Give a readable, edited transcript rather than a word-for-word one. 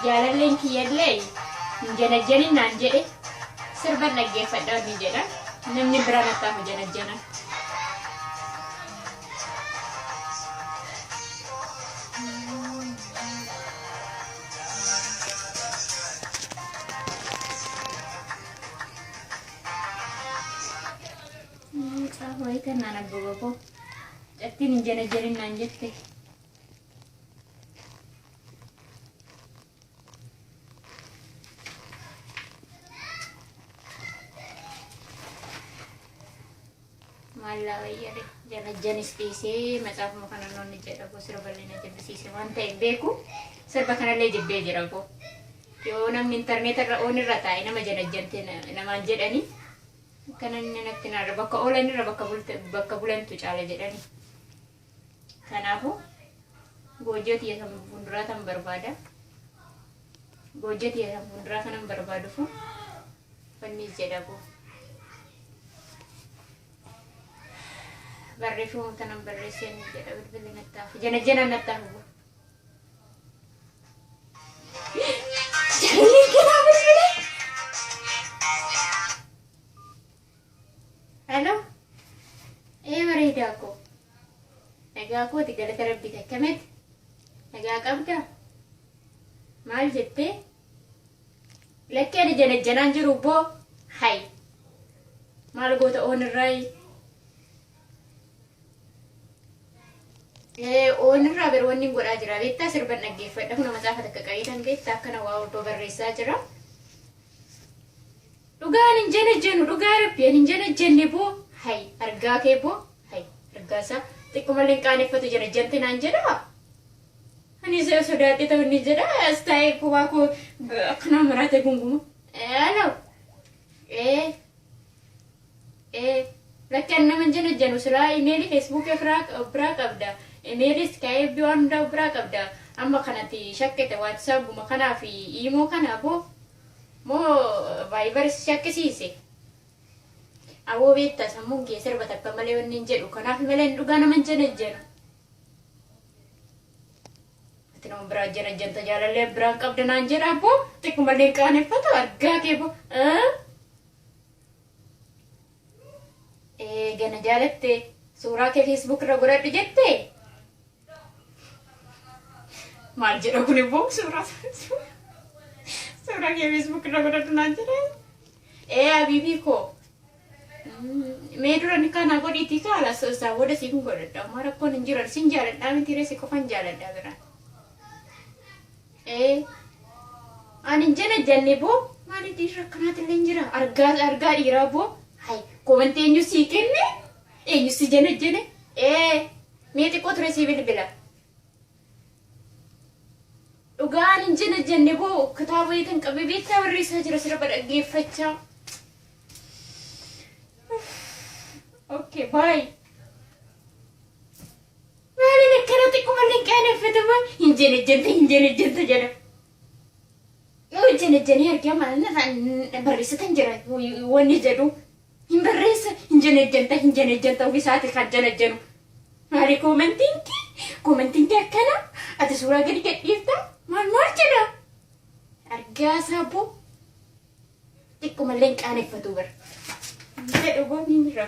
Jaalalleen kiyyallee janajjanin naan jedhe sirba dhaggeeffadhaa ni jedha namni bira nattaafu janajjana. Wai kan anak bobo jatti ni janajjanin naan jette. Malah ya deh, jenis PC, macam makanan non nijet aku serba lain aja PC. Mantai beku, serba kanan lejek bejer aku. Yo nam internet terlalu rata, ini nama jenis nama jet ani. Kanan nak tenar, baka online ni, baka bulan tu cale jet ani. Karena aku, gojot ya sama bundra tam berbada. Gojot ya sama bundra kanam berbada fu. Panis jet aku. Barreeffama kanaan barreessee jedha bilbilli nattaaf jana nattaaf jaalli kanaa bilbile halo bareedaa koo nagaa kooti galata rabbii kakkameeti nagaa qabda maal jettee lakkee ani janajjanaan jiru boo hay maal goota oonirraayi onirraa beroonni godhaa jira beektaa sirban dhaggeeffadha kuna macaafa takka qabiitan beektaa akkana waa ordoo barreessaa jira dhugaan hin janajjanu dhugaa rabbiin hin janajjanne boo hay argaa kee boo hay argaasaa xiqquma qaaneffatu janajjante naan jedha ani isa sodaadhe ta'u ni jedha as taa'ee kubaa koo akkana maraate gunguma alo lakkaan nama janajjanu silaa imeeli feesbuukii biraa qabda Emiris kayak biwan dah berapa dah, amma kanati syakket WhatsApp makana fi imo kana bo, mo Viber syakket sih. Awo beta samung geser batak pemalewan ninja lu kana fi malen lu gana menjenajen. Ati nom berajan janta jalan le berangkap dan anjer apa? Tik kembali ke aneh foto harga ke bo? Gana jalan te surah ke Facebook ragurat dijette. Manjir aku nih bong surah ke Facebook ragurat nanjir. Abibi ko. Medro ni kan aku ditika lah susah. Wadah sih gue dah. Marah ko nanjir sin jalan. Amin tira sih kau jalan dah beran. Anin jana janne bo. Mari tira kena telenjira. Arga ira bo. Hai komentin you sih kene. You si jana. Mete ko terus sih bila. Dhugaan janne boo kitaaba itin qabe beektaa barreessaa jira sirba dhaggeeffachaa. Okay, bye. Maaliin akkana xiqquma qaaneffatama hin janajjante jedha. Yoo janajjanii argaa maal barreessatan jira wanni jedhu hin barreessa hin janajjanta ofiisaati kan janajjanu. Maali komentiin akkana ati suuraa gadi gadhiiftaa. Maal jedha argaa saaboo xiqquma qaaneffatu bara jedhu goonni jira.